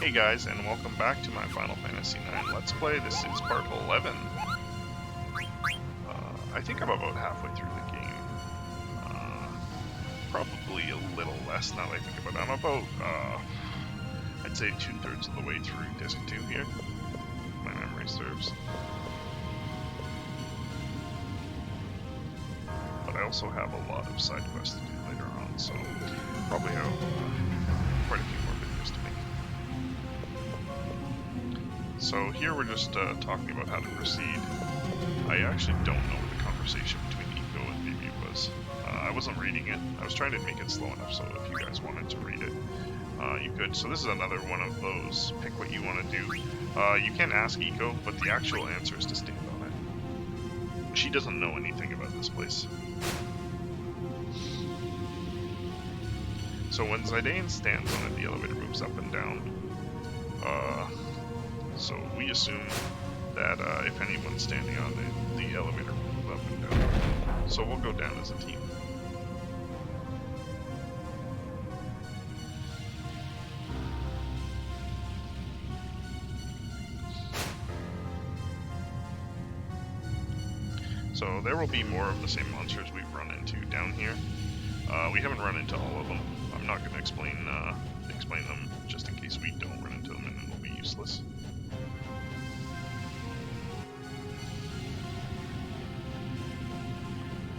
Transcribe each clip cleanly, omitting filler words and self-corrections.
Hey guys, and welcome back to my Final Fantasy IX Let's Play. This is part 11. I think I'm about halfway through the game. Probably a little less now that I think about it. I'm about, I'd say 2/3 of the way through Disc 2 here. My memory serves. But I also have a lot of side quests to do later on, so probably have quite a few more videos to make. So here we're just talking about how to proceed. I actually don't know what the conversation between Eiko and Vivi was. I wasn't reading it. I was trying to make it slow enough so if you guys wanted to read it, you could. So this is another one of those, pick what you want to do. You can ask Eiko, but the actual answer is to stand on it. She doesn't know anything about this place. So when Zidane stands on it, the elevator moves up and down. So we assume that if anyone's standing on it, the elevator will move up and down. So we'll go down as a team. So there will be more of the same monsters we've run into down here. We haven't run into all of them. I'm not going to explain them just in case we don't run into them and it'll be useless.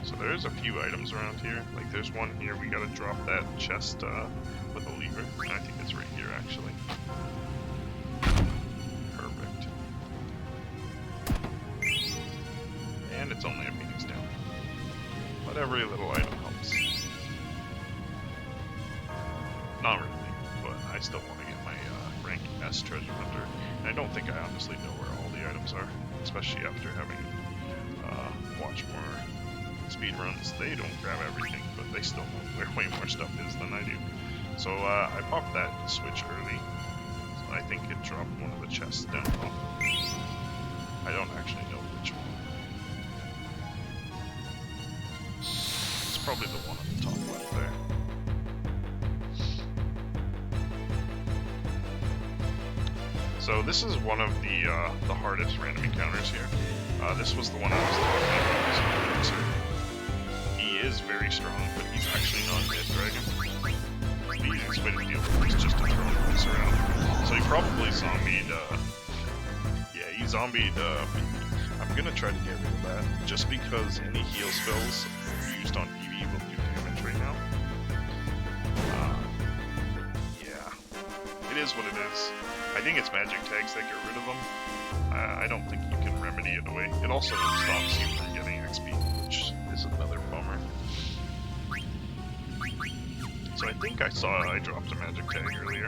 So there's a few items around here. Like there's one here, we gotta drop that chest with a lever. And I think it's right here actually. Perfect. And it's only a Phoenix down. But every little item helps. Not really, but I still want to get my rank S treasure hunter. And I don't think I honestly know where all the items are, especially after having watched more speedruns. They don't grab everything, but they still know where way more stuff is than I do. So I popped that switch early. So I think it dropped one of the chests down low. I don't actually know which one. It's probably the one on the top left there. So this is one of the hardest random encounters here. This was the one I was talking about. He is very strong, but he's actually not a mid dragon. The easiest way to deal with him is just to throw this around. So he probably zombied, yeah, he zombied, I'm gonna try to get rid of that, just because any heal spells used on PvE will do damage right now. Yeah, it is what it is. I think it's magic tags that get rid of them. I don't think you can remedy it away. It also stops you from getting XP, which is another bummer. So I think I dropped a magic tag earlier,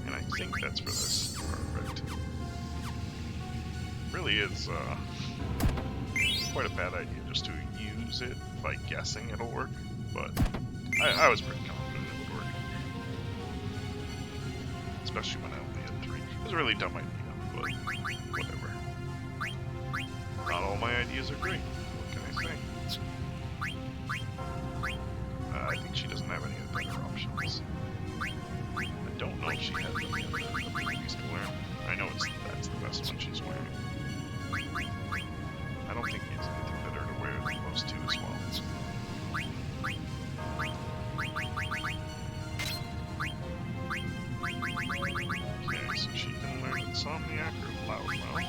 and I think that's for this. Perfect. Really is quite a bad idea just to use it by guessing it'll work, but I was pretty confident it would work. Especially when I only had 3. It was a really dumb idea, but whatever. Not all my ideas are great. What can I say? I think she doesn't have any other options. I don't know if she has any other abilities to learn. I know that's the best one she's wearing. I don't think he has anything better to wear than those two as well. Okay, so she can learn Insomniac or Loudmouth.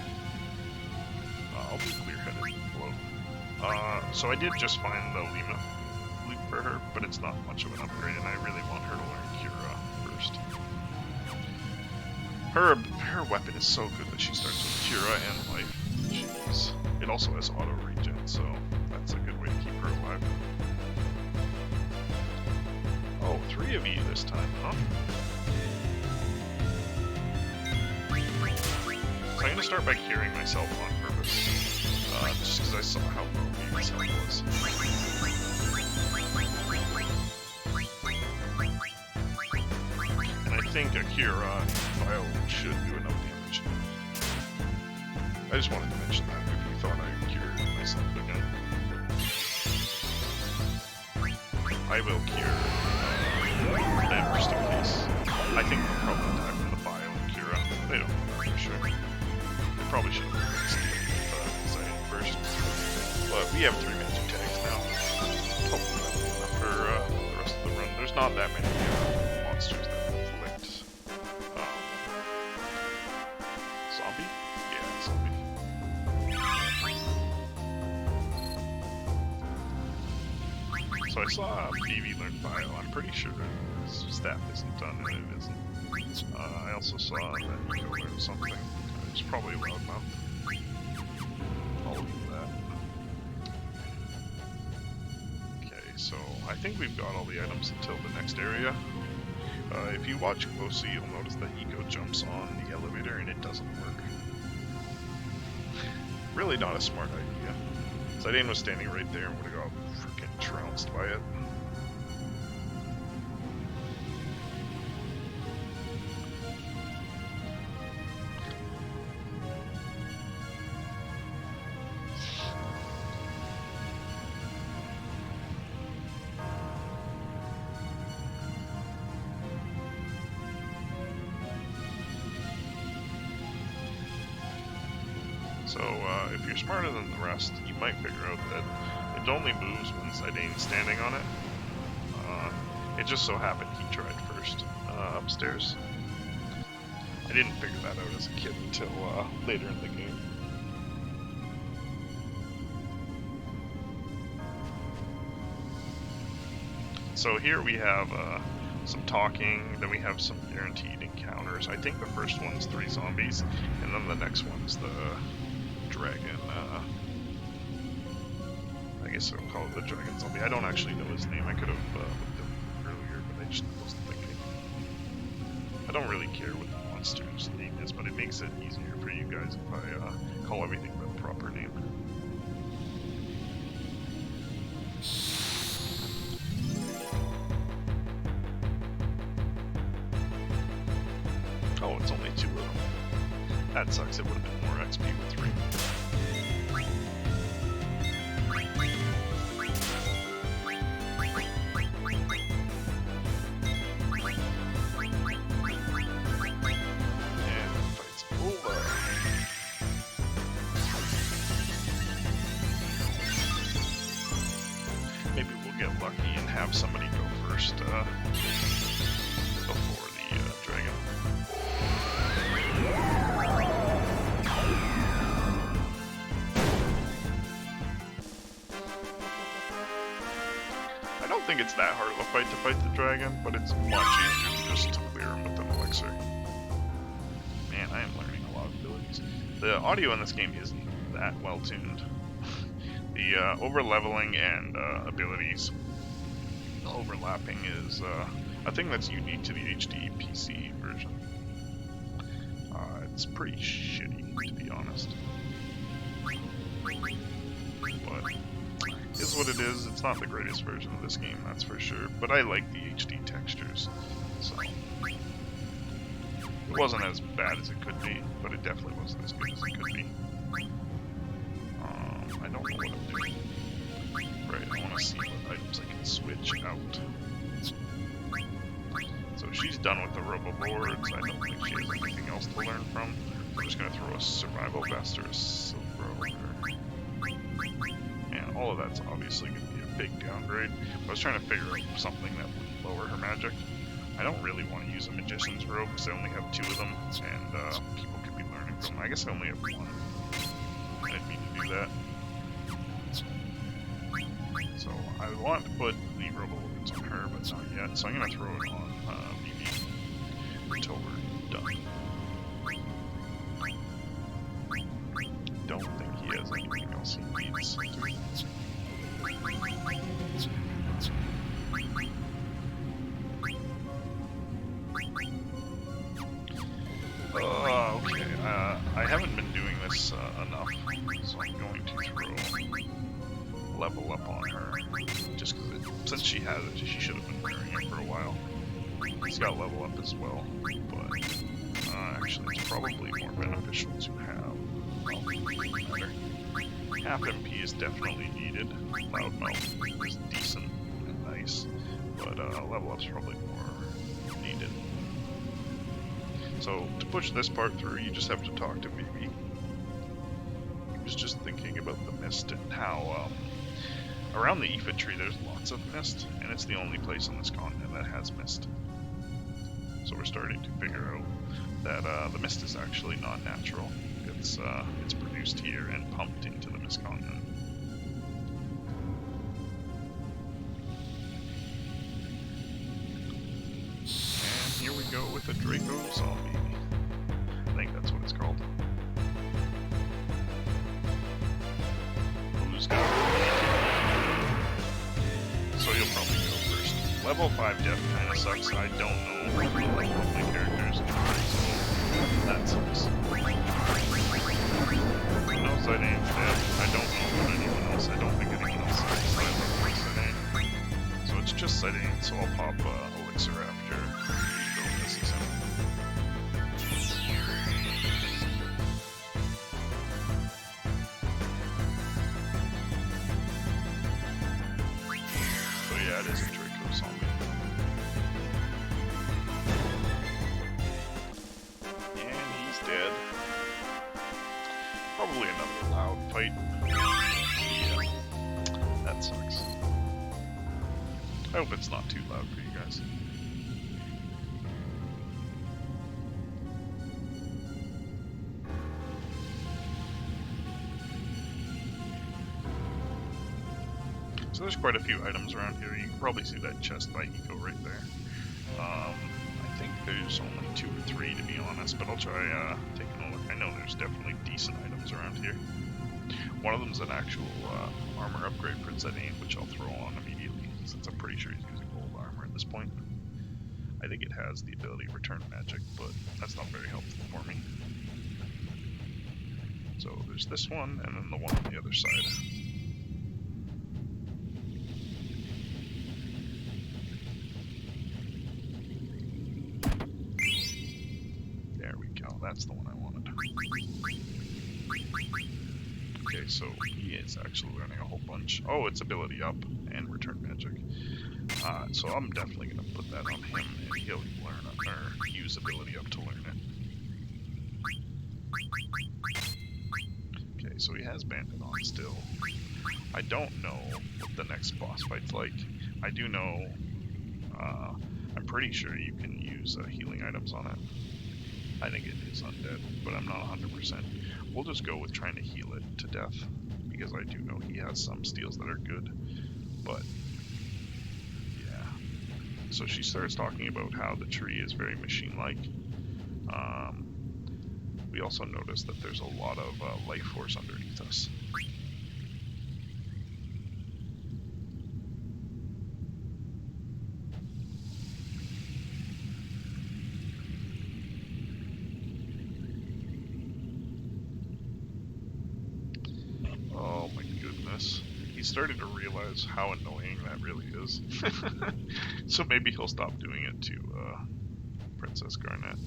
I'll be clear-headed. Hello. So I did just find the Lima loot for her, but it's not much of an upgrade, and I really want her to learn Cura first. Her weapon is so good that she starts with Cura and Life. Jeez. It also has auto regen, so that's a good way to keep her alive. Oh, 3 of you this time, huh? So I'm gonna start by curing myself on purpose, just because I saw how low Vivi's health was. And I think a cure on Vile should do enough damage. I just wanted to mention that if you thought I cured myself again. I will cure them just in case. I think they'll probably die from the Vile So I saw BB learn Bio. I'm pretty sure his staff isn't done, and it isn't. I also saw that Nico learned something. It's probably Loudmouth. I'll leave that. Okay, so I think we've got all the items until the next area. If you watch closely, you'll notice that Eco jumps on the elevator and it doesn't work. Really not a smart idea. Zidane was standing right there and would have got freaking trounced by it. So, if you're smarter than the rest, you might figure out that it only moves when Zidane's standing on it. It just so happened he tried first, upstairs. I didn't figure that out as a kid until later in the game. So here we have some talking, then we have some guaranteed encounters. I think the first one's 3 zombies, and then the next one's the dragon, I guess I'll call it the dragon zombie. I don't actually know his name. I could have looked him earlier, but I just wasn't thinking. I don't really care what the monster's name is, but it makes it easier for you guys if I call everything by the proper name. Oh, it's only 2 of them. That sucks. It would have been more XP with 3. Maybe we'll get lucky and have somebody go first before the dragon. I don't think it's that hard of a fight to fight the dragon, but it's much easier just to clear him with an elixir. Man, I am learning a lot of abilities. The audio in this game isn't that well tuned. The over-leveling and abilities overlapping is a thing that's unique to the HD PC version. It's pretty shitty, to be honest. But it is what it is. It's not the greatest version of this game, that's for sure. But I like the HD textures, so it wasn't as bad as it could be, but it definitely wasn't as good as it could be. I don't know what I'm doing. Right, I want to see what items I can switch out. So she's done with the robo-boards. I don't think she has anything else to learn from. I'm just going to throw a survival vest or a silver over her. And all of that's obviously going to be a big downgrade. I was trying to figure out something that would lower her magic. I don't really want to use a magician's robe because I only have 2 of them, and people could be learning from them. I guess I only have 1. I didn't mean to do that. So I want to put the robo-boards on her, but not yet. So I'm going to throw it on BB until we're done. Don't think he has anything else he needs. Okay. I haven't been doing this enough, so I'm going to throw level up on her. Just because since she has it, she should have been wearing it for a while. It's got level up as well, but actually it's probably more beneficial to have. Well, better. Half MP is definitely needed. Loudmouth is decent and nice, but level up's probably more needed. So to push this part through, you just have to talk to BB. I was just thinking about the mist and how around the Aphid tree there's lots of mist, and it's the only place on this continent that has mist. So we're starting to figure out that the mist is actually not natural. It's produced here and pumped into the mist continent. with a Draco Zombie. I think that's what it's called. Who's got So you'll probably go first. Level 5 death kind of sucks. I don't know my characters, so that sucks. He knows I ain't dead. I don't know about anyone else. I don't think anyone else is Sidane. So it's just Sidane, so I'll pop Elixir after Draco misses him. So yeah, it is a Draco Zombie. And he's dead. Probably another loud fight. Yeah, that sucks. I hope it's not too loud for you guys. So there's quite a few items around here. You can probably see that chest by Hiko right there. I think there's only 2 or 3 to be honest, but I'll try taking a look. I know there's definitely decent items around here. One of them's an actual armor upgrade for Zidane, which I'll throw on immediately, since I'm pretty sure he's using gold armor at this point. I think it has the ability to return magic, but that's not very helpful for me. So there's this one, and then the one on the other side. There we go, that's the one I wanted. Okay, so he is actually learning a whole bunch. Oh, it's ability up and return magic. So I'm definitely going to put that on him, and he'll learn or use ability up to learn it. Okay, so he has Bandit on still. I don't know what the next boss fight's like. I do know, I'm pretty sure you can use healing items on it. I think it is undead, but I'm not 100%. We'll just go with trying to heal it to death, because I do know he has some steals that are good, but yeah. So she starts talking about how the tree is very machine-like. We also notice that there's a lot of life force underneath us. Oh my goodness. He's starting to realize how annoying that really is. So maybe he'll stop doing it to Princess Garnet.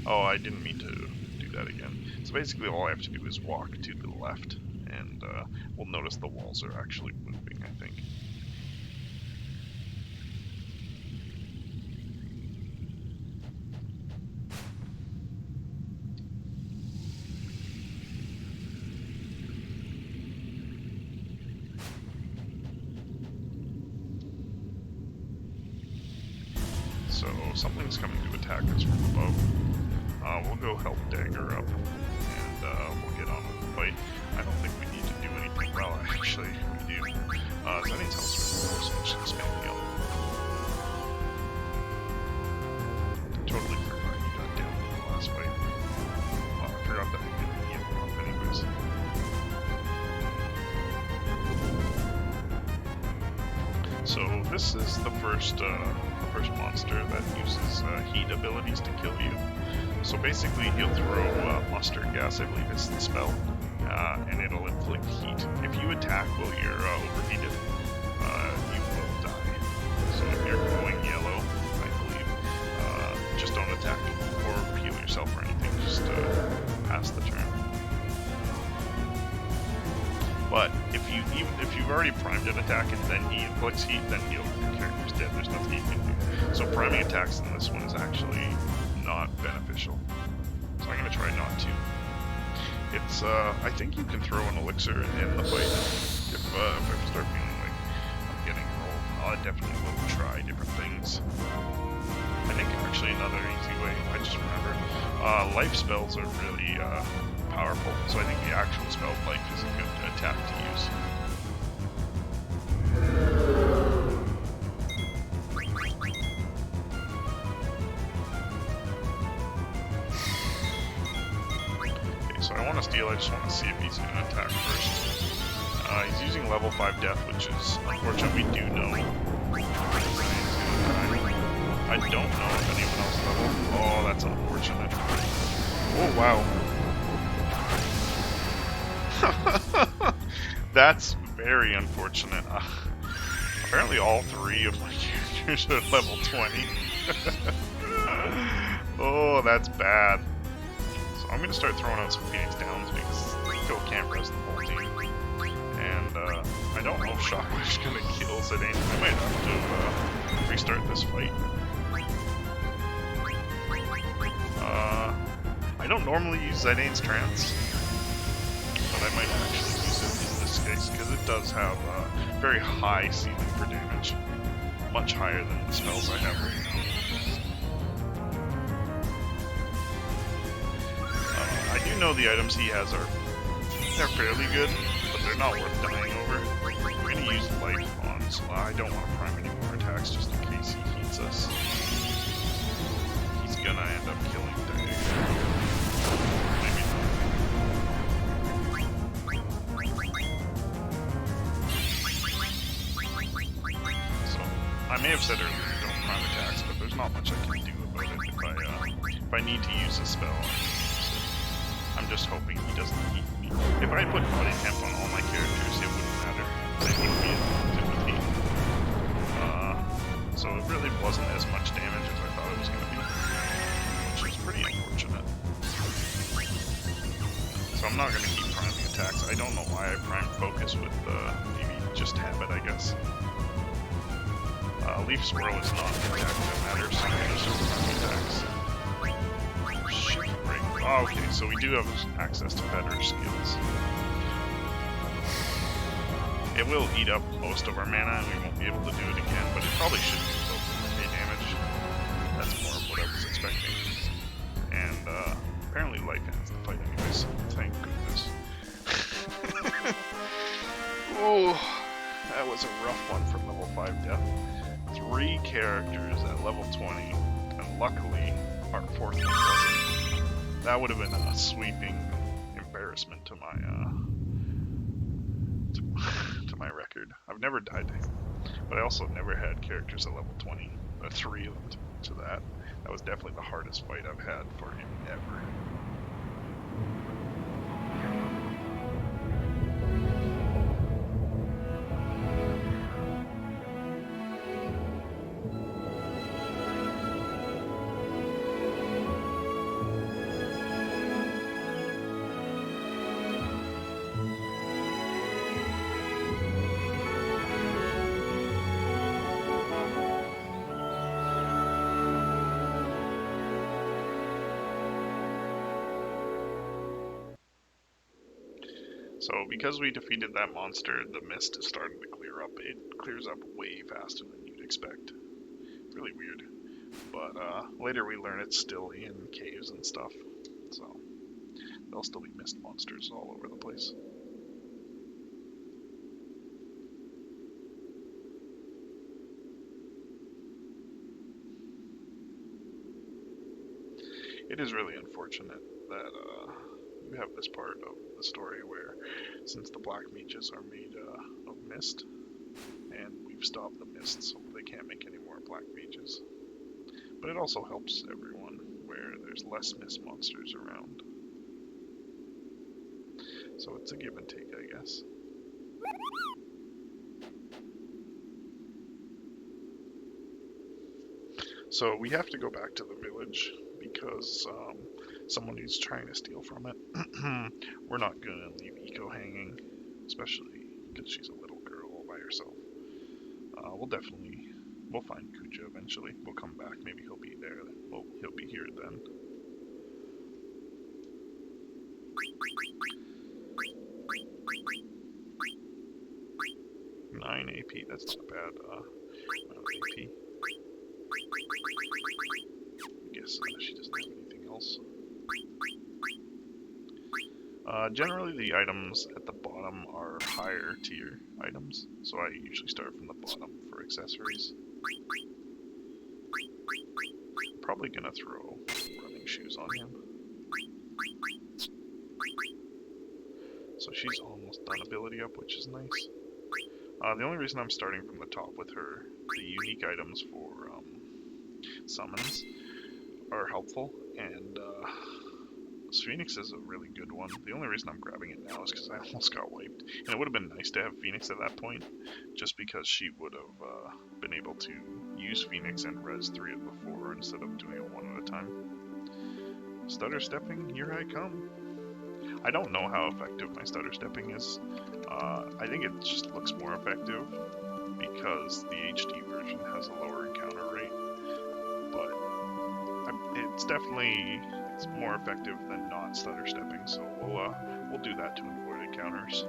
Oh, I didn't mean to do that again. So basically all I have to do is walk to the left, and we'll notice the walls are actually moving, I think. So something's coming to attack us from above. We'll go help Dagger up, and we'll get on with the fight. I don't think we need to do anything. Well, actually, we do. Zidane's health's really low, so I'm just gonna spam heal. Totally forgot he got down in the last fight. I forgot that I didn't heal him up anyways. So this is the first monster that uses heat abilities to kill you. So basically he'll throw mustard gas, I believe it's the spell, and it'll inflict heat. If you attack while you're overheated, you will die. So if you're glowing yellow, I believe, just don't attack or heal yourself or anything, just pass the turn. But if you've already primed an attack and then he inflicts heat, then your character's dead. There's nothing you can do. So priming attacks in this one is actually not beneficial. So I'm gonna try not to. It's I think you can throw an elixir in the fight if I start feeling like I'm getting rolled. I definitely will try different things. I think actually another easy way, I just remembered, life spells are really powerful, so I think the actual spell life is a good attack to use. So I want to steal, I just want to see if he's going to attack first. He's using level 5 death, which is unfortunate. We do know I don't know if anyone else level. Oh, that's unfortunate. Oh, wow. That's very unfortunate. Apparently all 3 of my characters are level 20. Oh, that's bad. So I'm going to start throwing out some Phoenix Downs because Rico can't rest the whole team. And I don't know if Shockwave's going to kill Zidane. I might have to restart this fight. I don't normally use Zidane's Trance, but I might actually use it in this case because it does have very high ceiling for damage. Much higher than the spells I have right now. I do know the items he has they're fairly good, but they're not worth dying over. We're going to use life on Sly. I don't want to prime any more attacks just in case he heats us. He's going to end up killing Diego. Maybe not. So, I may have said earlier don't prime attacks, but there's not much I can do about it if I need to use a spell. I'm just hoping he doesn't heat me. If I put body temp on all my characters, it wouldn't matter. They wouldn't be affected with heat. So it really wasn't as much damage as I thought it was going to be, which is pretty unfortunate. So I'm not going to keep priming attacks. I don't know why I primed focus with maybe just habit, I guess. Leaf Swirl is not an attack that matters, so I'm going to just prime attacks. Oh, okay, so we do have access to better skills. It will eat up most of our mana and we won't be able to do it again, but it probably should do both okay damage. That's more of what I was expecting. And apparently life ends the fight anyways, thank goodness. Oh, that was a rough one for level 5 death. 3 characters at level 20, and luckily our 4th one wasn't. That would have been a sweeping embarrassment to my to my record. I've never died to him, but I also never had characters at level 20. 3 of them to that. That was definitely the hardest fight I've had for him ever. So because we defeated that monster, the mist is starting to clear up. It clears up way faster than you'd expect. Really weird. But later we learn it's still in caves and stuff. So there'll still be mist monsters all over the place. It is really unfortunate that you have this part of the story where, since the black mages are made of mist, and we've stopped the mist so they can't make any more black mages. But it also helps everyone where there's less mist monsters around. So it's a give and take, I guess. So we have to go back to the village because someone is trying to steal from it. We're not gonna leave Eco hanging, especially because she's a little girl all by herself. We'll find Kuja eventually. We'll come back. Maybe he'll be there. Well, he'll be here then. Nine AP. That's not bad. AP. I guess she doesn't have anything else. Generally, the items at the bottom are higher tier items, so I usually start from the bottom for accessories. Probably gonna throw running shoes on him. So she's almost done ability up, which is nice. The only reason I'm starting from the top with her, the unique items for summons are helpful, and Phoenix is a really good one. The only reason I'm grabbing it now is because I almost got wiped. And it would have been nice to have Phoenix at that point, just because she would have been able to use Phoenix and res 3 it before instead of doing it one at a time. Stutter stepping, here I come. I don't know how effective my stutter stepping is. I think it just looks more effective because the HD version has a lower encounter rate, but it's definitely more effective than not stutter stepping, so we'll do that to avoid encounters.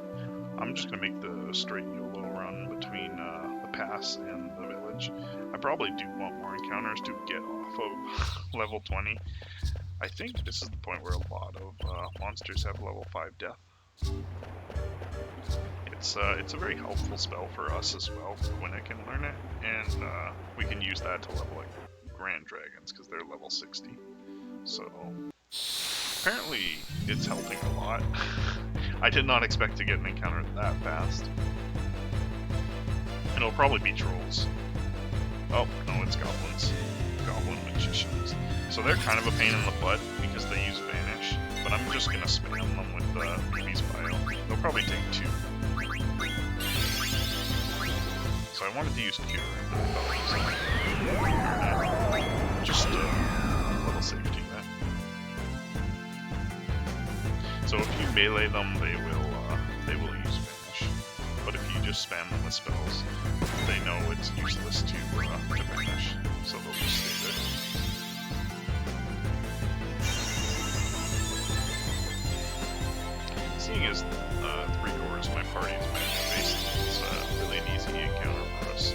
I'm just gonna make the straight YOLO run between the pass and the village. I probably do want more encounters to get off of level 20. I think this is the point where a lot of monsters have level 5 death. It's a very helpful spell for us as well when I can learn it, and we can use that to level like Grand Dragons because they're level 60. So apparently it's helping a lot. I did not expect to get an encounter that fast. And it'll probably be trolls. Oh, no, it's goblins. Goblin magicians. So they're kind of a pain in the butt because they use Vanish, but I'm just gonna spam them with Ruby's Bio. They'll probably take 2. So I wanted to use Cure, but I thought just a little safety net. So if you melee them, they will use Vanish. But if you just spam them with spells, they know it's useless to Vanish, so they'll just stay there. Seeing as 3/4 of my party is magic based, it's really an easy encounter for us.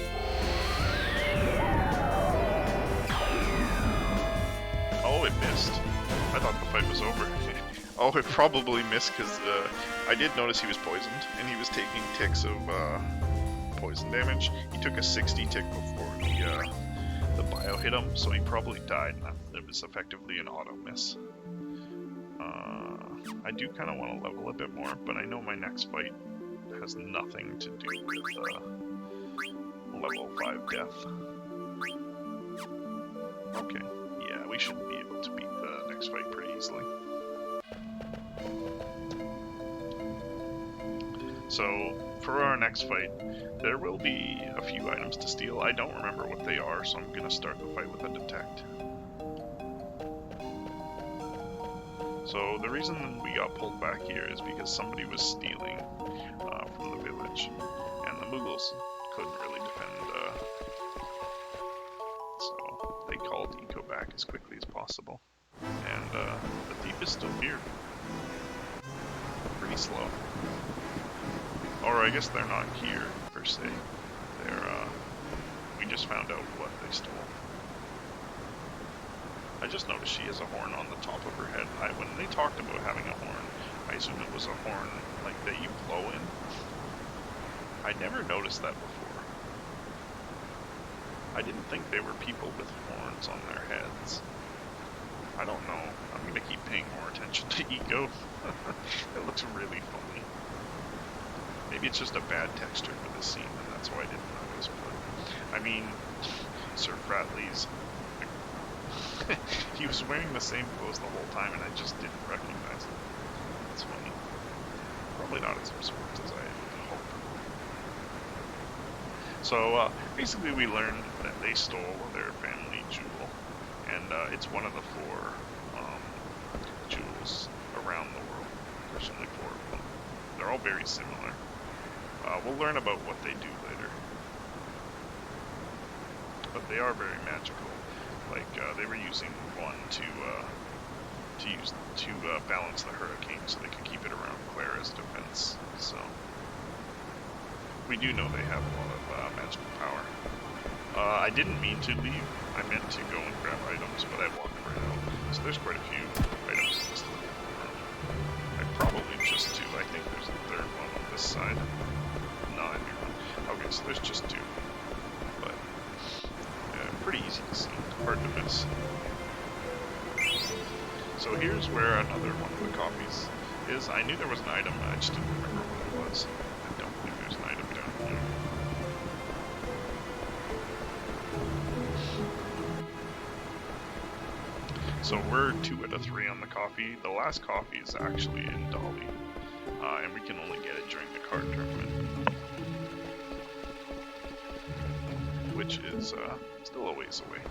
Oh, it missed. I thought the fight was over. Oh, it probably missed because I did notice he was poisoned, and he was taking ticks of poison damage. He took a 60 tick before the bio hit him, so he probably died. It was effectively an auto miss. I do kind of want to level a bit more, but I know my next fight has nothing to do with level 5 death. Okay, yeah, we should be able to beat the next fight pretty easily. So, for our next fight, there will be a few items to steal. I don't remember what they are, so I'm going to start the fight with a detect. So the reason we got pulled back here is because somebody was stealing from the village, and the Mughals couldn't really defend, so they called Eco back as quickly as possible. And the thief is still here. Pretty slow. Or I guess they're not here, per se. They're, we just found out what they stole. I just noticed she has a horn on the top of her head. When they talked about having a horn, I assumed it was a horn like that you blow in. I never noticed that before. I didn't think they were people with horns on their heads. I don't know. I'm gonna keep paying more attention to Eco. It looks really funny. Maybe it's just a bad texture for this scene, and that's why I didn't notice. But I mean, Sir Fratley's. He was wearing the same clothes the whole time, and I just didn't recognize him. That's funny. Probably not as absorbed as I hoped. So, basically we learned that they stole their family jewel, and it's one of the 4 jewels around the world. There's only 4 of them. They're all very similar. We'll learn about what they do later. But they are very magical. Like, they were using one to balance the hurricane so they could keep it around Claire as defense. So, we do know they have a lot of magical power. I didn't mean to leave. I meant to go and grab items, but I walked right out. So there's quite a few items in this little room. Probably just 2. I think there's a 3rd one on this side. No, I knew one. Okay, so there's just 2. But, pretty easy to see. Hard to miss. So here's where another one of the copies is. I knew there was an item, I just didn't remember what it was. I don't believe there's an item down here. So we're 2 out of 3 on the coffee. The last coffee is actually in Dolly, and we can only get it during the card tournament, which is still a ways away.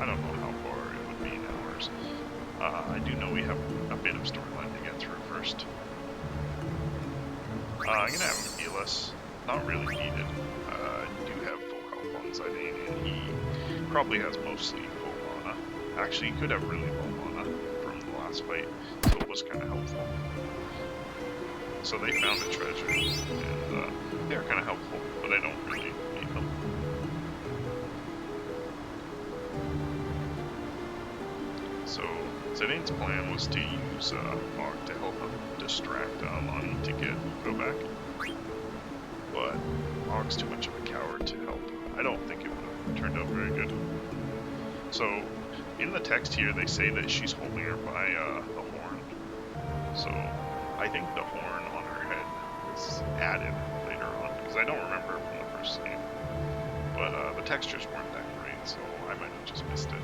I don't know how far it would be in hours. I do know we have a bit of storyline to get through first. I'm gonna have him heal us. Not really needed. I do have full health on Zidane, and he probably has mostly full mana. Actually, he could have really low mana from the last fight, so it was kind of helpful. So they found a treasure, and they're kind of helpful, but I don't really need them. So Zidane's plan was to use Ogg to help him distract Lonnie to get go back, but Ogg's too much of a coward to help. I don't think it would have turned out very good. So in the text here, they say that she's holding her by the horn. So I think the horn on her head is added later on, because I don't remember from the first scene. But the textures weren't that great, so I might have just missed it.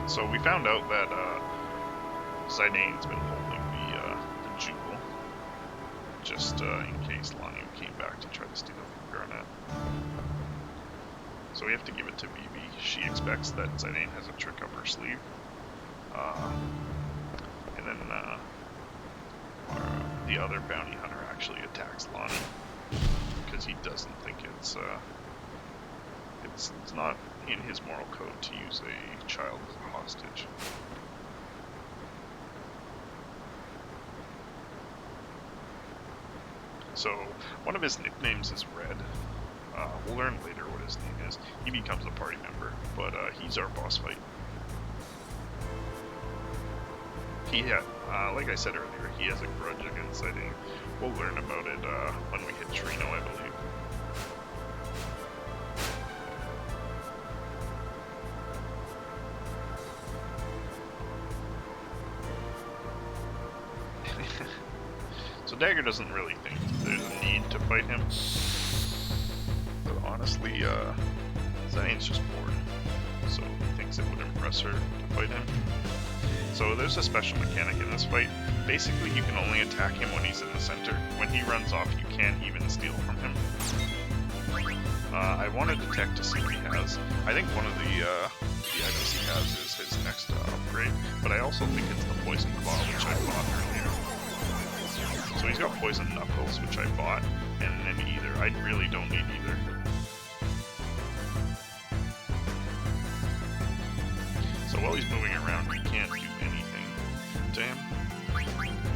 So we found out that Zidane's been holding the jewel, just in case Lonnie came back to try to steal it from Garnet. So we have to give it to Vivi. She expects that Zidane has a trick up her sleeve. And then the other bounty hunter actually attacks Lonnie, because he doesn't think it's not in his moral code to use a child as a hostage. So one of his nicknames is Red. We'll learn later what his name is. He becomes a party member, but he's our boss fight. He had, like I said earlier, he has a grudge against Zidane. We'll learn about it when we hit Trino, I believe. So Dagger doesn't really think there's a need to fight him, but honestly, Zidane's just bored, so he thinks it would impress her to fight him. So there's a special mechanic in this fight. Basically, you can only attack him when he's in the center. When he runs off, you can't even steal from him. I wanted to check to see what he has. I think one of the items he has is his next upgrade, but I also think it's the Poison Claw, which I bought earlier. So he's got Poison Knuckles, which I bought, and then either. I really don't need either. So while he's moving around, we can't do anything to him.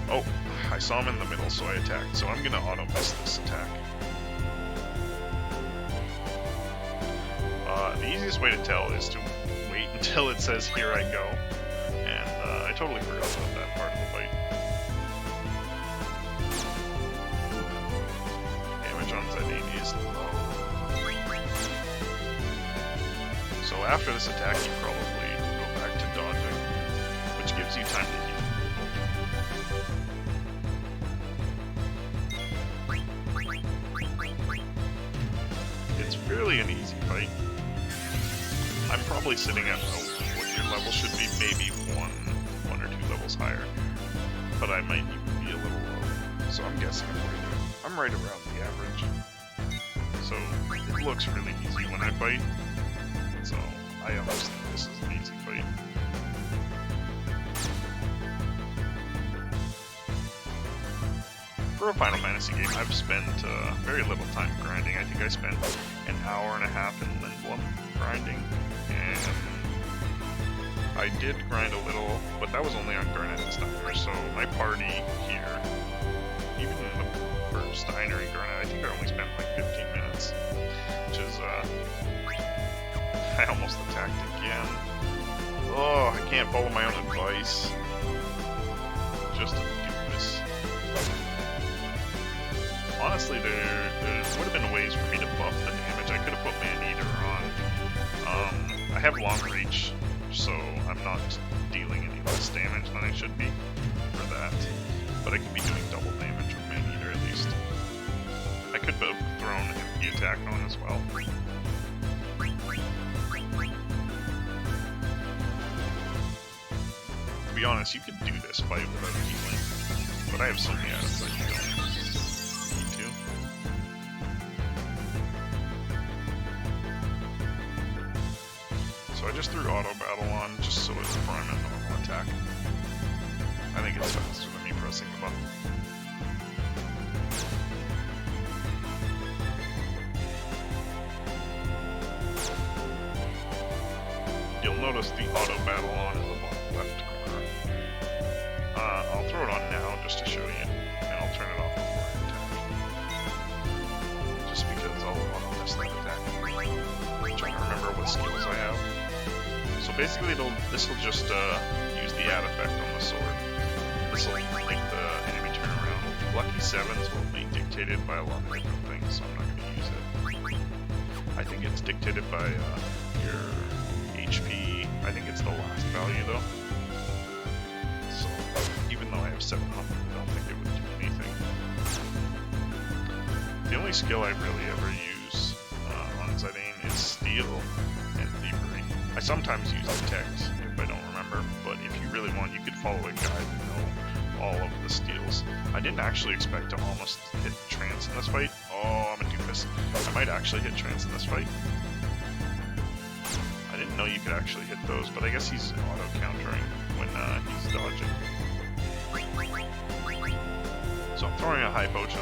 Oh, I saw him in the middle, so I attacked. So I'm gonna auto-miss this attack. The easiest way to tell is to wait until it says, "Here I go," and I totally forgot about that part of the fight. Damage on Zidane is low. So after this attack, you probably go back to dodging, which gives you time to heal. It's really an easy fight. I'm probably sitting at what your level should be, maybe one or two levels higher, but I might even be a little low. So I'm guessing I'm right around the average. So it looks really easy when I fight. So I almost think this is an easy fight. For a Final Fantasy game, I've spent very little time grinding. I think I spent an hour and a half in Lindblom grinding, and I did grind a little, but that was only on Garnet and Steiner, so my party here, even for Steiner and Garnet, I think I only spent like 15 minutes, which is, I almost attacked again. Oh, I can't follow my own advice. Just to do this. Honestly, there would have been ways for me to buff the damage I could have put Man-Eater on. I have long reach, so I'm not dealing any less damage than I should be for that. But I could be doing double damage with Man-Eater at least. I could have thrown the attack on as well. To be honest, you could do this fight without healing, but I have so many items that you don't need to. So I just threw auto battle on just so it's prime and normal attack. I think it's faster than me pressing the button. You'll notice the auto battle on in the bottom left corner. I'll throw it on now just to show you, and I'll turn it off before I attack. Just because I'll want to miss that attack. I'm trying to remember what skills I have. So basically, this will just use the add effect on the sword. This will make the enemy turn around. Lucky 7s will be dictated by a lot of different things, so I'm not going to use it. I think it's dictated by your HP. I think it's the last value though. So even though I have 700, I don't think it would do anything. The only skill I really ever use on Zidane is Steal and Thievery. I sometimes use Detect if I don't remember, but if you really want, you could follow a guide and know all of the steals. I didn't actually expect to almost hit Trance in this fight. Oh, I'm a doofus. I might actually hit Trance in this fight. I didn't know you could actually hit those, but I guess he's auto-countering when he's dodging. So I'm throwing a high potion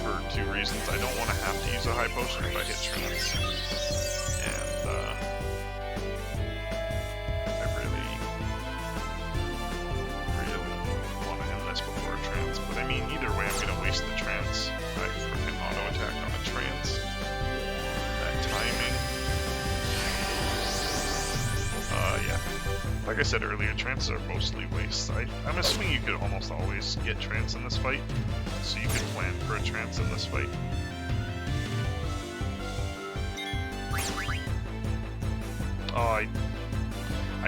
for 2 reasons. I don't want to have to use a high potion if I hit Trance. And I really want to end this before a Trance. But I mean, either way, I'm going to waste the Trance. I freaking auto-attack on the Trance. That timing. Yeah. Like I said earlier, trances are mostly wastes. I'm assuming you could almost always get trance in this fight, so you could plan for a trance in this fight. Oh, I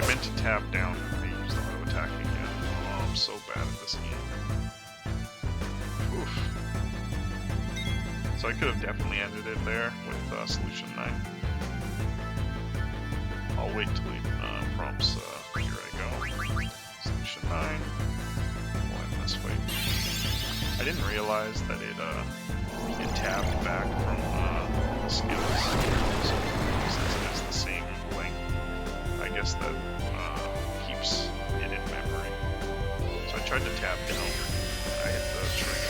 meant to tab down and I used auto attack again. Oh, I'm so bad at this game. Oof. So I could have definitely ended it there with Solution 9. I'll wait till he prompts, here I go. Solution 9. We'll end this fight. I didn't realize that it tabbed back from the skills. So since it is the same length, I guess that keeps it in memory. So I tried to tab down, and I hit the trigger.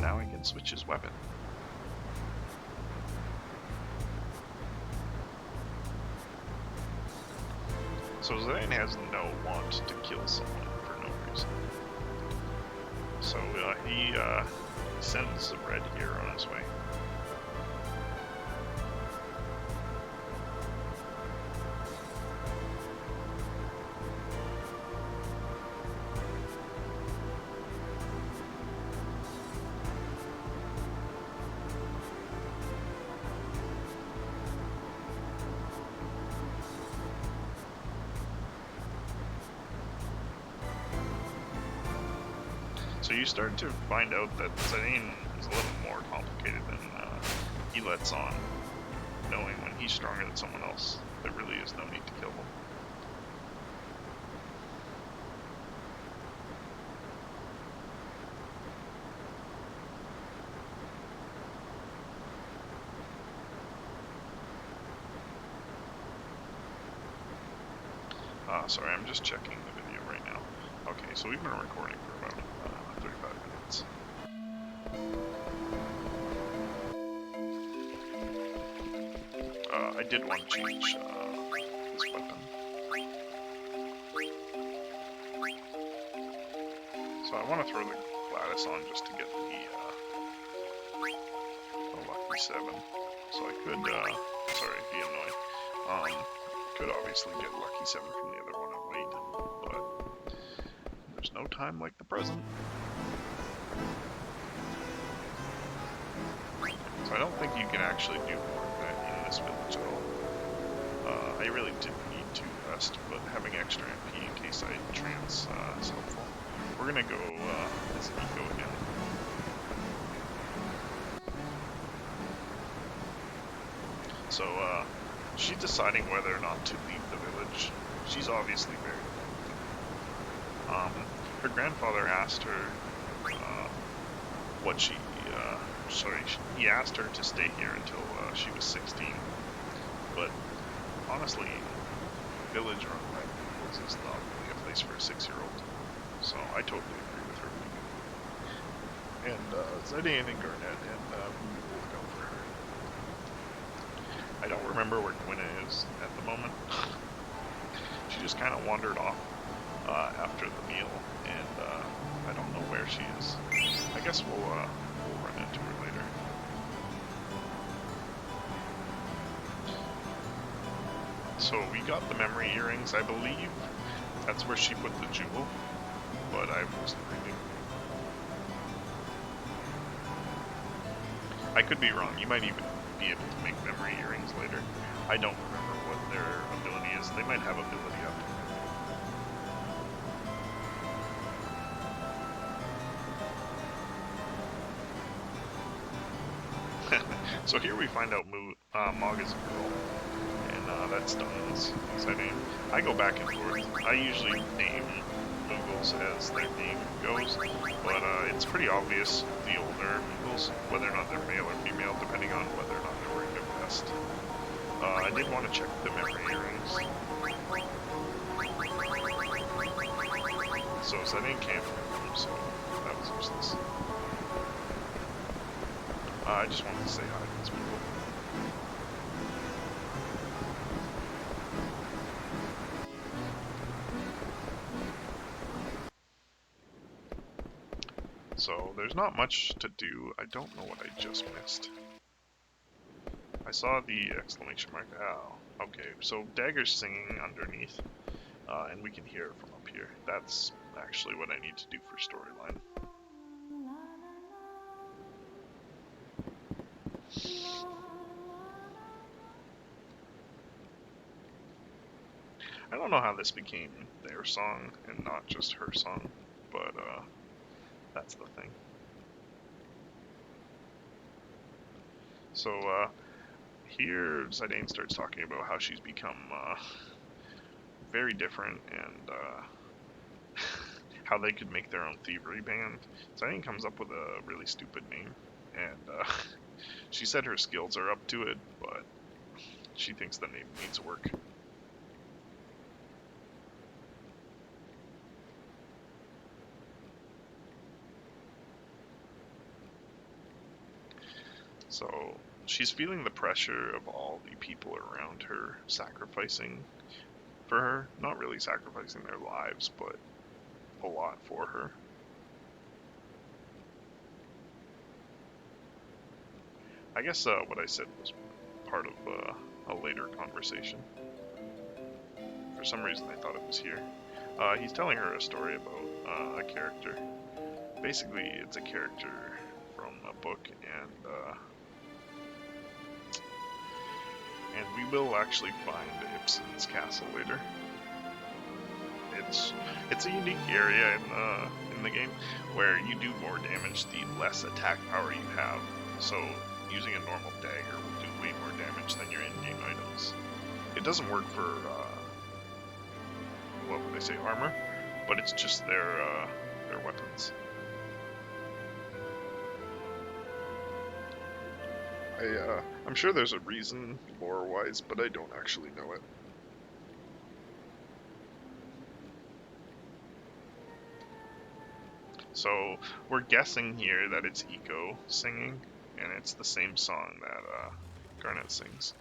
Now he can switch his weapon. So Zidane has no want to kill someone for no reason. So he sends the red here on his way. So you start to find out that Zidane is a little more complicated than he lets on, knowing when he's stronger than someone else, there really is no need to kill him. Sorry, I'm just checking the video right now. Okay, so we've been recording for about 35 minutes. I did want to change this weapon. So I want to throw the Gladys on just to get the Lucky 7. So I could, sorry, be annoying. Could obviously get Lucky 7 from the other one and wait, but there's no time like the present. So I don't think you can actually do more of that in this village at all. I really didn't need to rest, but having extra MP in case I trance is helpful. We're gonna go as Eco again. So she's deciding whether or not to leave the village. She's obviously very lonely. Her grandfather asked her what she, he asked her to stay here until she was 16. But honestly, village run by locals is not really a place for a 6-year-old. So I totally agree with her. And Zidane and Garnet and we will go for her. I don't remember where Gwynna is at the moment. She just kind of wandered off after the meal, and I don't know where she is. I guess we'll run into her later. So we got the memory earrings, I believe. That's where she put the jewel, but I wasn't reading. I could be wrong. You might even be able to make memory earrings later. I don't remember what their ability is. They might have ability up. So here we find out Mog is a girl, and that's done as I name. I go back and forth. I usually name Moogles as their name goes, but it's pretty obvious the older Moogles, whether or not they're male or female, depending on whether or not they're wearing their vest. I did want to check the memory earrings. So Zidane can't remember them, so that was useless. I just wanted to say hi to these people. So there's not much to do. I don't know what I just missed. I saw the exclamation mark. Oh, okay. So Dagger's singing underneath, and we can hear it from up here. That's actually what I need to do for storyline. I don't know how this became their song and not just her song, but that's the thing. So here Zidane starts talking about how she's become very different and how they could make their own thievery band. Zidane comes up with a really stupid name, and she said her skills are up to it, but she thinks the name needs work. So she's feeling the pressure of all the people around her sacrificing for her. Not really sacrificing their lives, but a lot for her. I guess what I said was part of a later conversation. For some reason I thought it was here. He's telling her a story about a character. Basically, it's a character from a book, and we will actually find Ibsen's castle later. It's a unique area in the game where you do more damage the less attack power you have. So using a normal dagger will do way more damage than your in-game items. It doesn't work for what would they say, armor, but it's just their weapons. I'm sure there's a reason lore-wise, but I don't actually know it. So we're guessing here that it's Eco singing, and it's the same song that Garnet sings.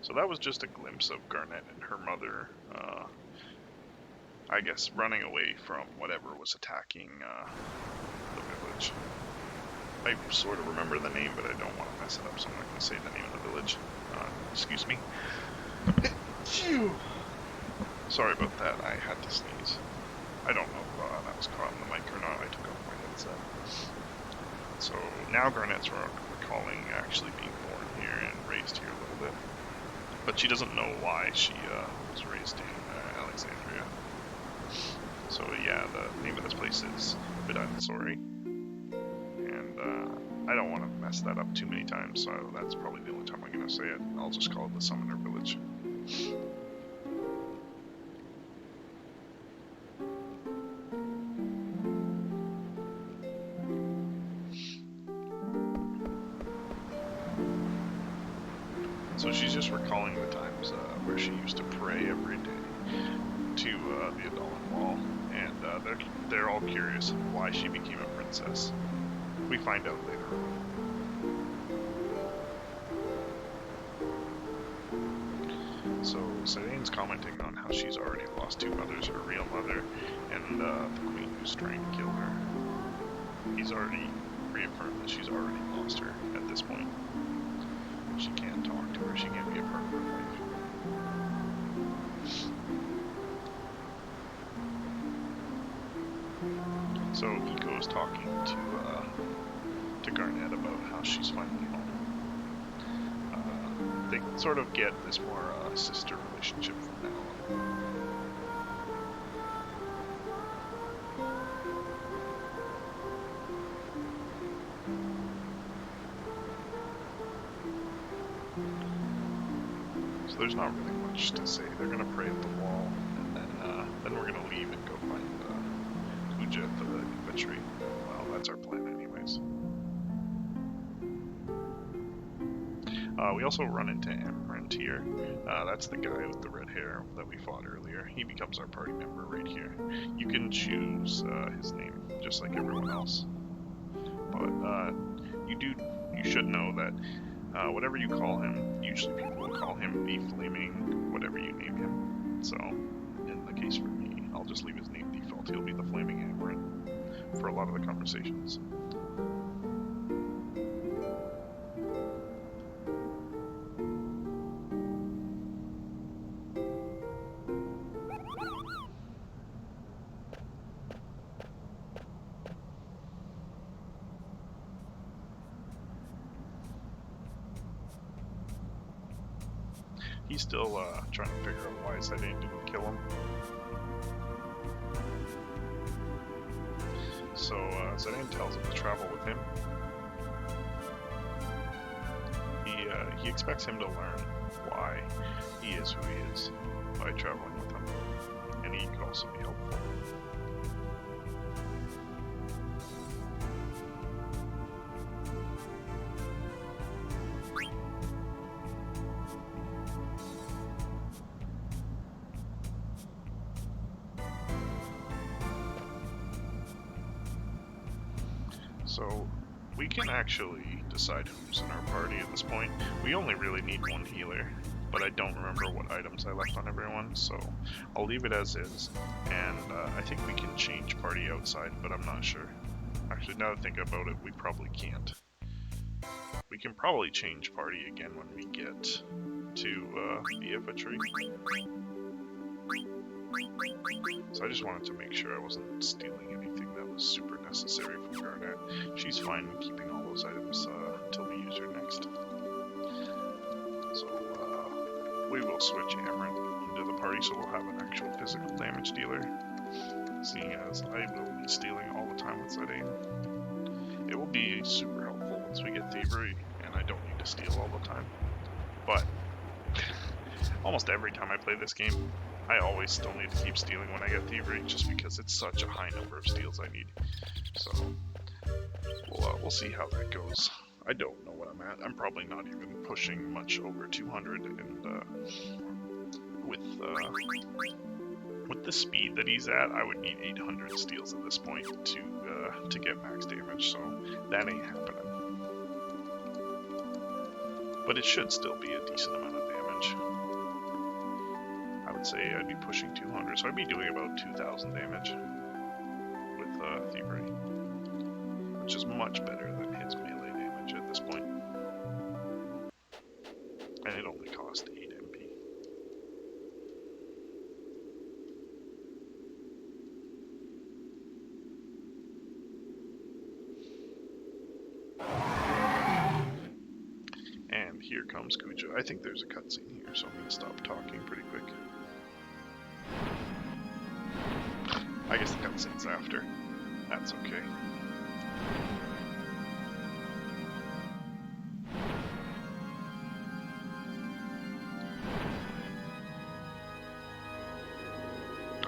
So that was just a glimpse of Garnet and her mother, I guess, running away from whatever was attacking the village. I sort of remember the name, but I don't want to mess it up, so I'm not going to say the name of the village. Excuse me. Phew. Sorry about that, I had to sneeze. I don't know if that was caught in the mic or not. I took off my headset. So now Garnet's recalling actually being born here and raised here a little bit. But she doesn't know why she was raised in Alexandria. So yeah, the name of this place is Bidansori. And I don't want to mess that up too many times, so that's probably the only time I'm going to say it. I'll just call it the Summoner Village. So she's just recalling the times where she used to pray every day to the Adalin Wall, and they're all curious why she became a princess. We find out later on. So Sedane's commenting on how she's already lost two mothers, her real mother, and the queen who's trying to kill her. He's already reaffirmed that she's already lost her at this point. She can't talk to her, she can't be a part of her life. So Eiko's talking to Garnet about how she's finally home. They sort of get this more sister relationship from now on. So there's not really much to say. They're gonna pray at the wall, and then we're gonna leave and go find Kuja at the infantry. Well, that's our plan anyways. We also run into Amarant here. That's the guy with the red hair that we fought earlier. He becomes our party member right here. You can choose his name, just like everyone else. But you should know that whatever you call him, usually people will call him the Flaming, whatever you name him. So, in the case for me, I'll just leave his name default. He'll be the Flaming Amarant for a lot of the conversations. He's still trying to figure out why Zidane didn't kill him. So Zidane tells him to travel with him. He expects him to learn why he is who he is by traveling with him, and he can also be helpful. So we can actually decide who's in our party at this point. We only really need one healer, but I don't remember what items I left on everyone, so I'll leave it as is. And I think we can change party outside, but I'm not sure. Actually, now that I think about it, we probably can't. We can probably change party again when we get to the infantry. So I just wanted to make sure I wasn't stealing anything that was super necessary from Garnet. She's fine with keeping all those items until we use her next. So we will switch Amarant into the party so we'll have an actual physical damage dealer, seeing as I will be stealing all the time with Zidane. It will be super helpful once we get Thievery and I don't need to steal all the time. But almost every time I play this game, I always still need to keep stealing when I get Thievery, just because it's such a high number of steals I need. So, we'll see how that goes. I don't know what I'm at. I'm probably not even pushing much over 200, and with the speed that he's at, I would need 800 steals at this point to get max damage, so that ain't happening. But it should still be a decent amount of damage. damage. I would say I'd be pushing 200, so I'd be doing about 2,000 damage with Thievery, which is much better than his melee damage at this point. And it only cost 8 MP. And here comes Kuja. I think there's a cutscene here, so I'm going to stop talking pretty quick. I guess the cutscene's after. That's okay.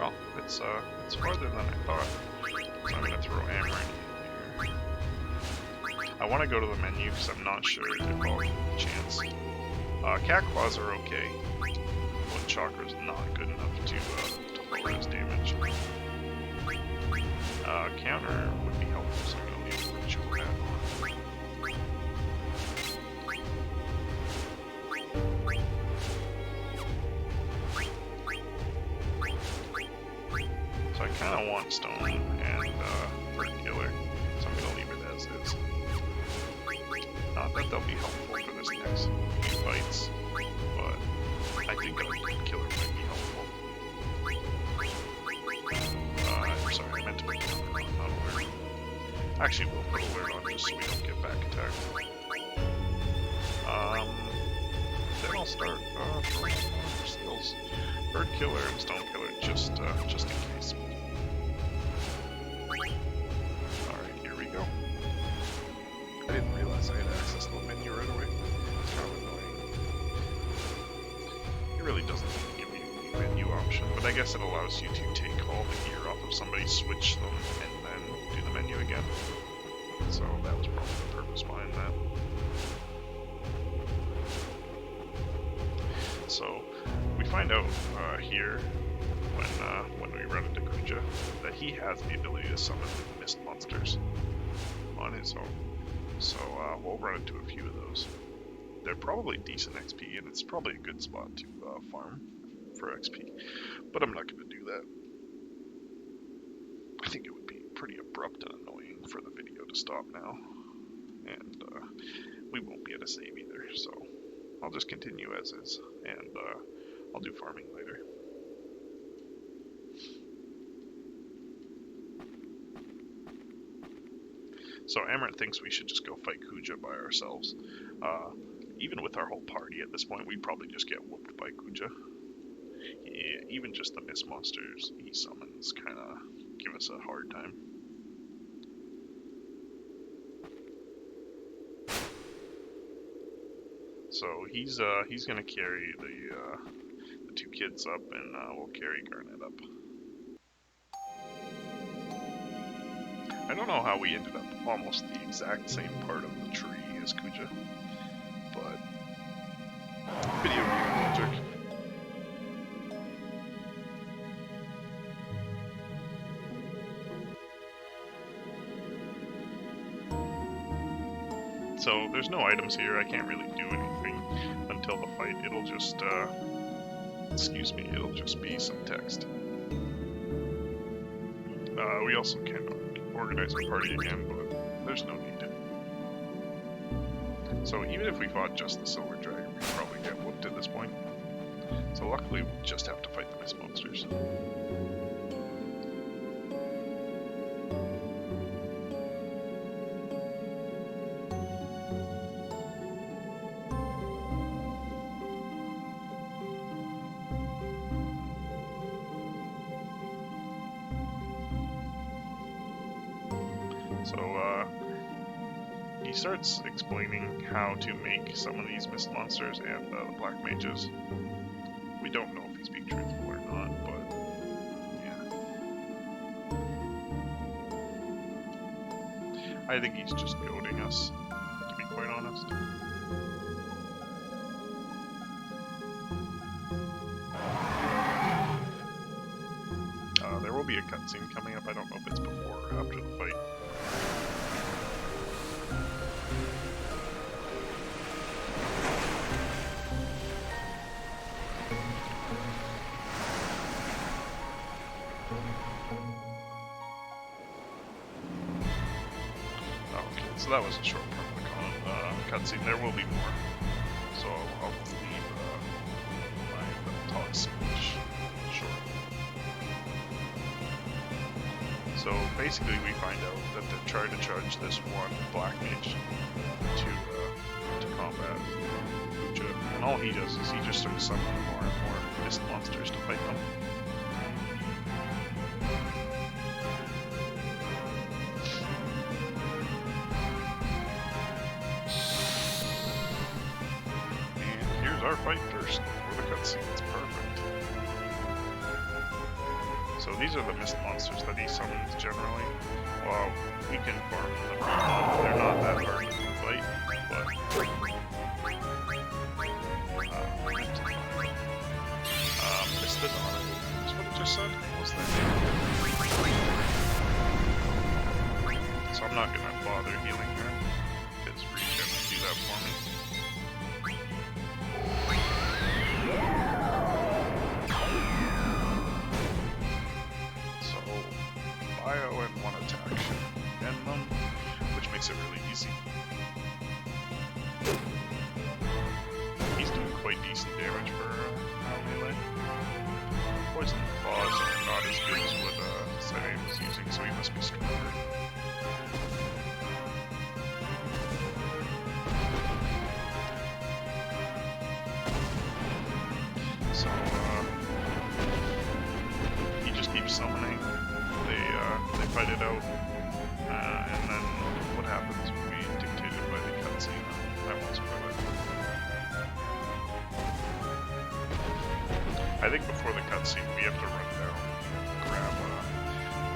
Oh, it's farther than I thought. So I'm gonna throw Amaranth in here. I want to go to the menu because I'm not sure if I'll get a chance. Cat Claws are okay, but Chakra's not good enough to lower his damage. Counter would be helpful, so I'm gonna leave the ritual hat on. So I kind of want Stone and Bird Killer, so I'm gonna leave it as is. Not that they'll be helpful for this next few fights, but I think a Bird Killer might be helpful. Sorry, I meant to put alert, not alert. Actually, we'll put alert on just so we don't get back attacked. Then I'll start throwing more skills. Bird Killer and Stone Killer, just in case. Alright, here we go. I didn't realize I had access to the menu right away. It's kind of annoying. It really doesn't give you a menu option, but I guess it allows you to take all the gear off of somebody, switch them, and then do the menu again. So that was probably the purpose behind that. So we find out here when we run into Kuja that he has the ability to summon mist monsters on his own. So we'll run into a few of those. They're probably decent XP, and it's probably a good spot to farm for XP. But I'm not going to do that. I think it would be pretty abrupt and annoying for the video to stop now. And we won't be at a save either, so I'll just continue as is, and I'll do farming later. So Amaranth thinks we should just go fight Kuja by ourselves. Even with our whole party at this point, we'd probably just get whooped by Kuja. Yeah, even just the mist monsters he summons kind of give us a hard time. So he's gonna carry the two kids up, and we'll carry Garnet up. I don't know how we ended up almost the exact same part of the tree as Kuja, but video game magic. So there's no items here. I can't really do anything until the fight. It'll just, it'll just be some text. We also can organize our party again, but there's no need. So even if we fought just the Silver Dragon, we'd probably get whooped at this point. So luckily, we just have to fight the mist monsters. So, he starts explaining how to make some of these mist monsters and the black mages. We don't know if he's being truthful or not, but yeah. I think he's just goading us, to be quite honest. There will be a cutscene coming up. I don't know if it's before or after the fight. So that was a short part of the cutscene. There will be more. So I'll leave my talk speech short. So basically we find out that they're trying to charge this one black mage to combat Ucha. And all he does is he just starts summoning more and more mist monsters to fight them. Our fight first for the cutscene. It's perfect. So these are the mist monsters that he summons generally. Well, we can farm them. They're not that hard to fight, but Mistodon is what it just said. What was that name? So I'm not gonna bother healing her because Reach can do that for me. Bio and one attack should end them, which makes it really easy. He's doing quite decent damage for melee. Poison claws are not as good as what Sae was using, so he must be stronger. So he just keeps summoning. They fight it out, and then what happens will be dictated by the cutscene. I won't spoil it. I think before the cutscene we have to run down, grab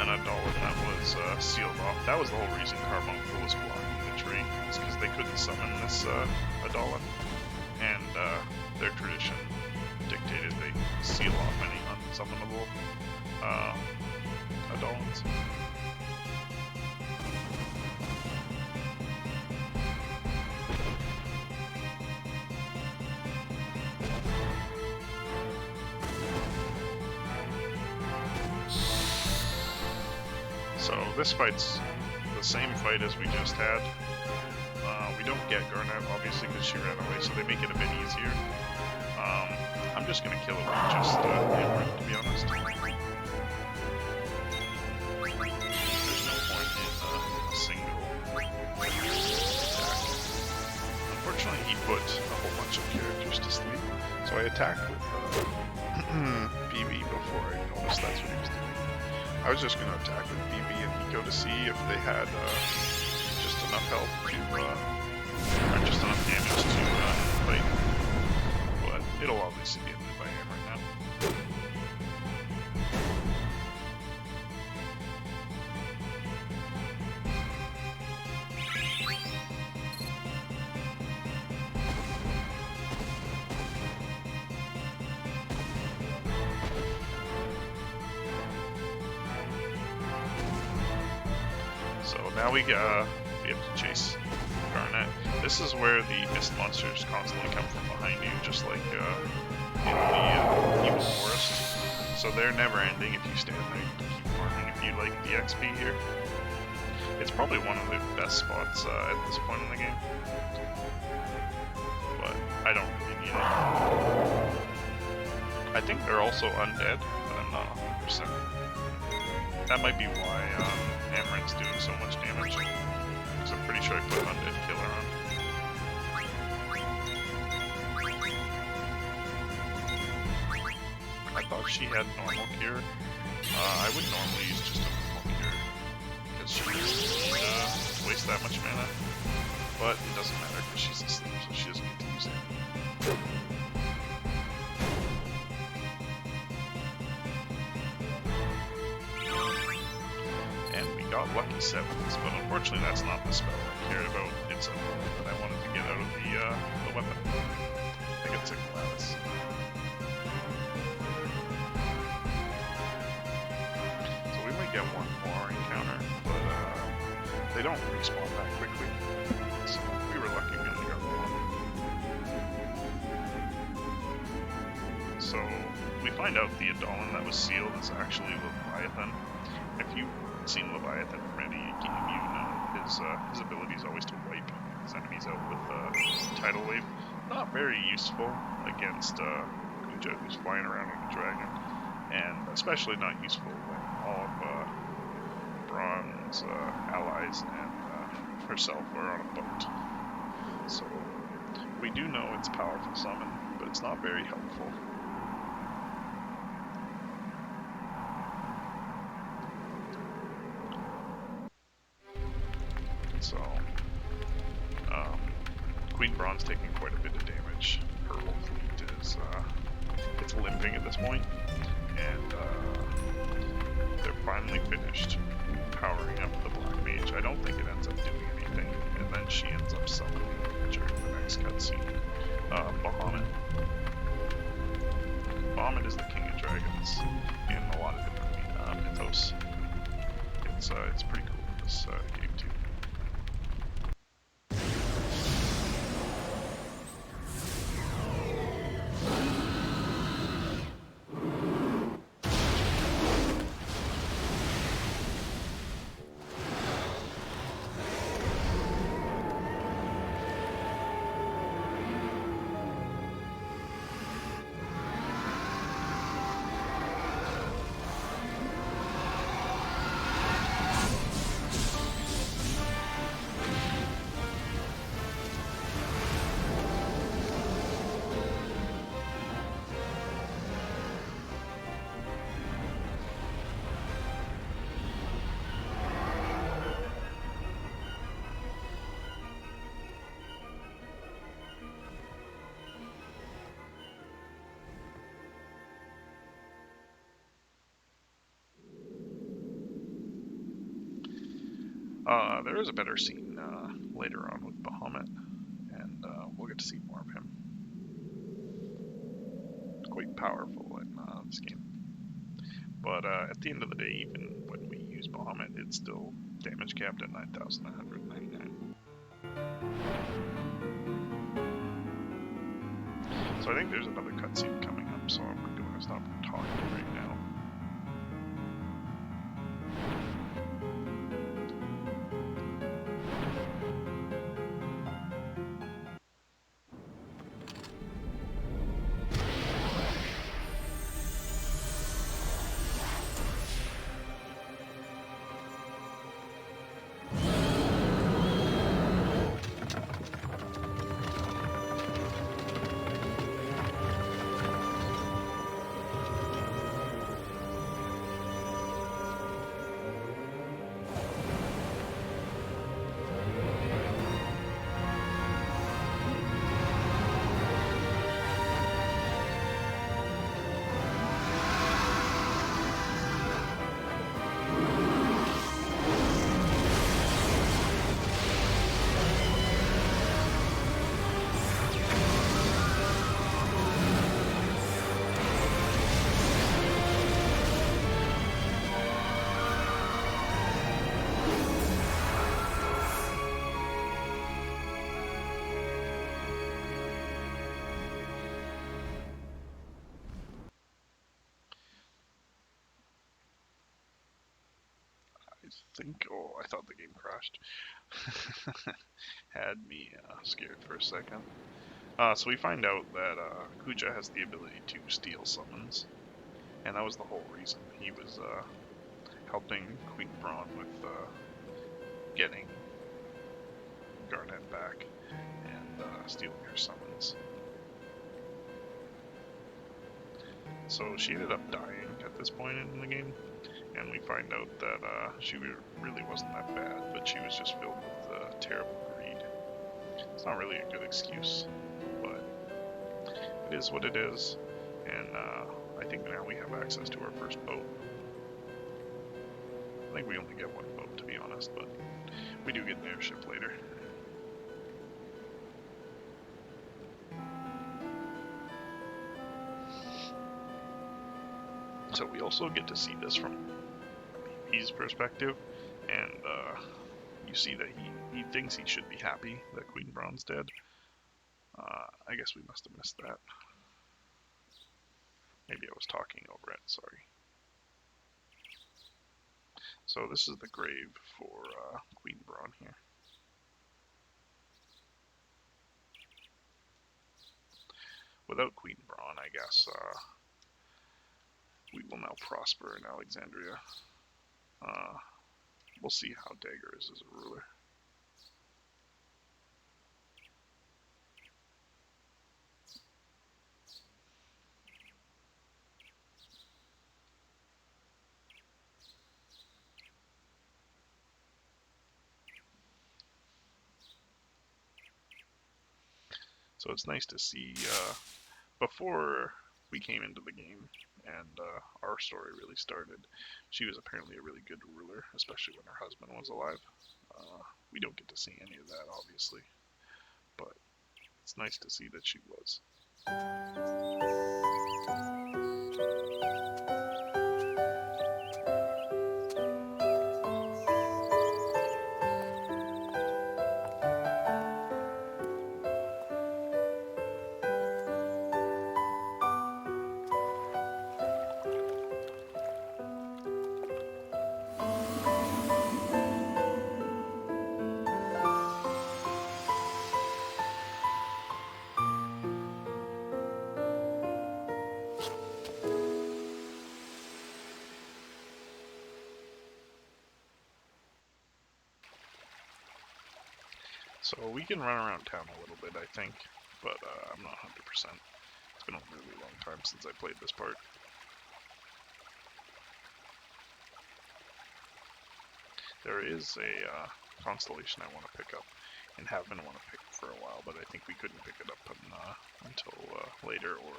an Adolin that was sealed off. That was the whole reason Carbuncle was blocking the tree, is because they couldn't summon this Adolin, and their tradition dictated they seal off any unsummonable Adolins. So this fight's the same fight as we just had. We don't get Garnet obviously because she ran away, so they make it a bit easier. I'm just gonna kill it with just Amaranth, to be honest. There's no point in a single attack. Unfortunately, he put a whole bunch of characters to sleep, so I attacked with BB before I noticed that's what he was doing. I was just gonna attack with BB and go to see if they had just enough health to, or just enough damage to fight. But it'll obviously be ended by him right now. So now we have to chase Garnet. This is where the mist monsters constantly come from behind you, just like in the Evil Forest. So they're never ending if you stand there and keep farming. If you like the XP here, it's probably one of the best spots at this point in the game. But I don't really need it. I think they're also undead, but I'm not 100%. That might be why Amaranth's doing so much damage, because I'm pretty sure I put Undead Killer on. I thought she had normal cure. I would normally use just a normal cure, because she doesn't waste that much mana. But it doesn't matter because she's asleep, so she doesn't get to use it. Got lucky 7s, but unfortunately that's not the spell I cared about. It's a that I wanted to get out of the weapon. I think it's a Gladys. So we might get one more encounter, but they don't respawn that quickly. So we were lucky we only got one. So we find out the Adolin that was sealed is actually Leviathan. If you've seen Leviathan already, you know his ability is always to wipe his enemies out with Tidal Wave. Not very useful against Kuja, who's flying around on a dragon, and especially not useful when all of Braun's allies and herself are on a boat. So we do know it's a powerful summon, but it's not very helpful. So Queen Braun's taking quite a bit of damage. Her whole fleet is it's limping at this point, and they're finally finished powering up the Black Mage. I don't think it ends up doing anything, and then she ends up summoning during the next cutscene. Bahamut. Bahamut is the king of dragons in a lot of different mythos. It's pretty cool in this game too. There is a better scene later on with Bahamut, and we'll get to see more of him. Quite powerful in this game. But at the end of the day, even when we use Bahamut, it's still damage capped at 9,199. So I think there's another cutscene coming up, so I'm going to stop talking right now. I thought the game crashed. Had me scared for a second. So we find out that Kuja has the ability to steal summons, and that was the whole reason he was helping Queen Braun with getting Garnet back and stealing her summons. So she ended up dying at this point in the game, and we find out that she really wasn't that bad, but she was just filled with terrible greed. It's not really a good excuse, but it is what it is, and I think now we have access to our first boat. I think we only get one boat, to be honest, but we do get an airship later. So we also get to see this from his perspective, and you see that he thinks he should be happy that Queen Braun's dead. I guess we must have missed that. Maybe I was talking over it, sorry. So this is the grave for Queen Braun here. Without Queen Braun, I guess we will now prosper in Alexandria. We'll see how Dagger is as a ruler. So it's nice to see, before we came into the game and our story really started, she was apparently a really good ruler, especially when her husband was alive. We don't get to see any of that, obviously, but it's nice to see that she was. So we can run around town a little bit, I think, but I'm not 100%. It's been a really long time since I played this part. There is a constellation I want to pick up and have been want to pick for a while, but I think we couldn't pick it up until later or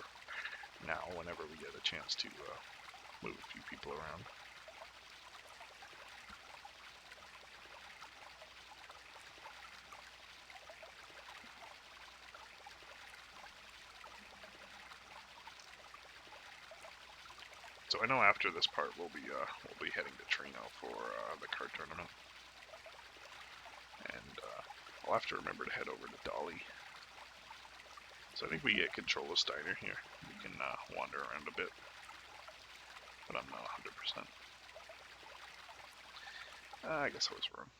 now, whenever we get a chance to move a few people around. So I know after this part we'll be heading to Trino for the card tournament, and I'll have to remember to head over to Dolly. So I think we get control of Steiner here. We can wander around a bit, but I'm not 100%. I guess I was wrong.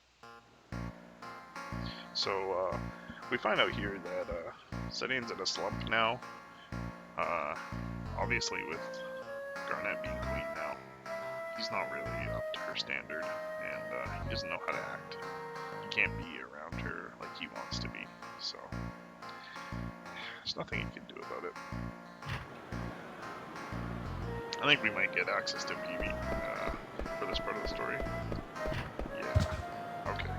So we find out here that Setien's in a slump now. Obviously with Garnet being queen now, he's not really up to her standard, and he doesn't know how to act. He can't be around her like he wants to be, so there's nothing he can do about it. I think we might get access to Vivi for this part of the story. Yeah, okay.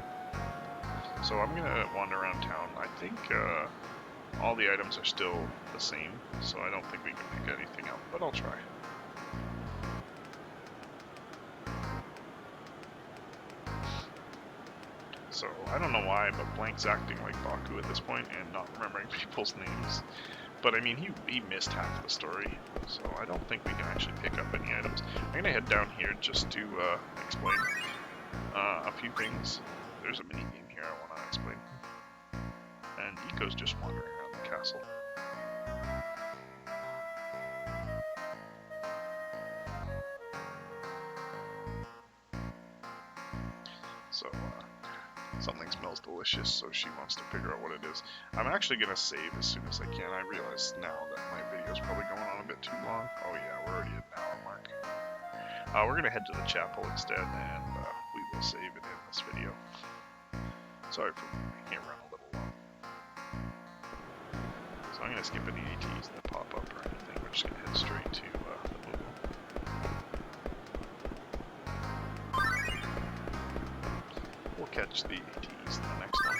So I'm gonna wander around town. I think all the items are still the same, so I don't think we can pick anything up, but I'll try. So I don't know why, but Blank's acting like Baku at this point and not remembering people's names. But I mean, he missed half the story, so I don't think we can actually pick up any items. I'm gonna head down here just to explain a few things. There's a mini game here I want to explain, and Eco's just wandering around the castle. So something smells delicious, so she wants to figure out what it is. I'm actually gonna save as soon as I can. I realize now that my video's probably going on a bit too long. Oh yeah, we're already at an hour mark. We're gonna head to the chapel instead, and we will save it in this video. Sorry for making it run a little long. So I'm gonna skip any ATs that pop up or anything. We're just gonna head straight to the Moogle. We'll catch the ATs in the next one.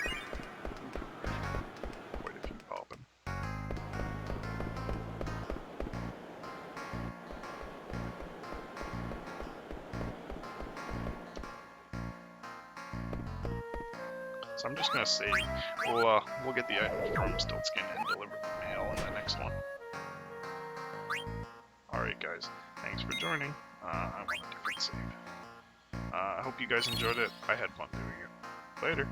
Quite a few popping. So I'm just gonna save. We'll get the item from Stiltskin and deliver the mail in the next one. Alright guys, thanks for joining. I'm on a different save. I hope you guys enjoyed it. I had fun doing it. Later.